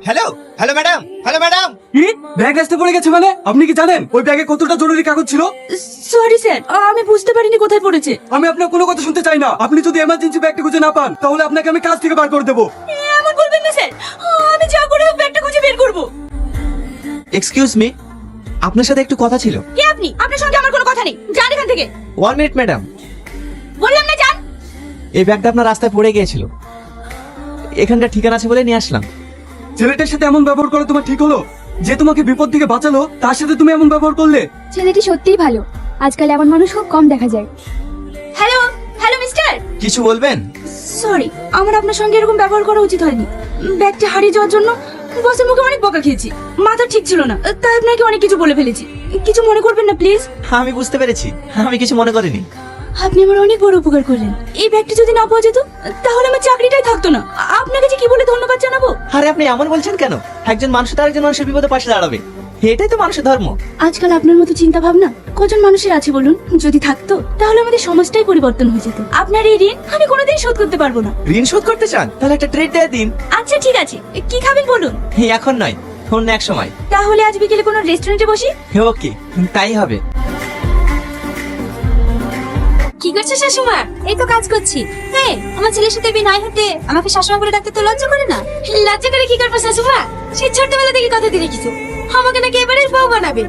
Hello hello madam, hello madam. কি bag রাস্তায় পড়ে গেছে মানে? আপনি কি জানেন ওই ব্যাগে কতটা জরুরি কাগজ ছিল? সরি স্যার, আমি বুঝতে পারিনি কোথায় পড়েছে। আমি আপনার কোনো কথা শুনতে চাই না। আপনি যদি এমার্জেন্সি ব্যাগটা খুঁজে না পান তাহলে আপনাকে আমি কাজ থেকে বার করে দেবো। এমন বলবেন না স্যার, আমি যা করে হোক ব্যাগটা খুঁজে বের করব। এক্সকিউজ মি, আপনার সাথে একটু কথা ছিল। কে আপনি? আপনার সঙ্গে আমার কোনো কথা নেই, যান এখান থেকে। 1 মিনিট ম্যাডাম। বললাম না যান। এই ব্যাগটা আপনার রাস্তায় পড়ে গিয়েছিল, এখানকার ঠিকানা আছে বলে নিয়ে আসলাম। ছেলেটার সাথে এমন ব্যবহার করা তোমার ঠিক হলো? যে তোমাকে বিপদ থেকে বাঁচালো তার সাথে তুমি এমন ব্যবহার করলে? ছেলেটি সত্যিই ভালো। আজকাল এমন মানুষ খুব কম দেখা যায়। Hello hello mister. কিছু বলবেন? সরি, আমার আপনার সঙ্গে এরকম ব্যবহার করা উচিত হয়নি। ব্যাগটা হারিয়ে যাওয়ার জন্য বসের মুখে অনেক বকা খেয়েছি। মাথা ঠিক ছিল না, তাই আপনাকে অনেক কিছু বলে ফেলেছি। কিছু মনে করবেন না প্লিজ। আমি বুঝতে পেরেছি, আমি কিছু মনে করিনি। আপনি আমার অনেক বড় উপকার করলেন। এই ব্যাগটা যদি না পাওয়া যেত তাহলে আমার চাকরিটাই থাকতো না। আপনাকে যে কি বলে ধন্যবাদ জানাবো। আরে আপনি এমন বলছেন কেন? একজন মানুষ তার একজন মানুষের বিপদে পাশে দাঁড়াবে, এটাই তো মানুষের ধর্ম। আজকাল আপনার মতো চিন্তা ভাবনা কজন মানুষের আছে বলুন? যদি থাকতো তাহলে আমাদের সমাজটাই পরিবর্তন হয়ে যেত। আপনার এই ঋণ আমি কোনোদিন শোধ করতে পারবো না। ঋণ শোধ করতে চান? তাহলে একটা ট্রিট দিয়ে দিন। আচ্ছা ঠিক আছে, কি খাবেন বলুন? এখন নয়, অন্য এক সময়। তাহলে আজ বিকেলে কোনো রেস্টুরেন্টে বসি। ওকে, তাই হবে। কি করছো শাশুমা? এই তো কাজ করছি। হ্যাঁ, আমার ছেলের সাথে বিয়ে নাই হতে আমাকে শাশুমা বলে ডাকতে তো লজ্জা করে না? লজ্জা করে কি করবো শাশুমা? সেই ছোটবেলা থেকে কথা দিয়ে রেখেছো আমাকে নাকি এবারে বউ বানাবে।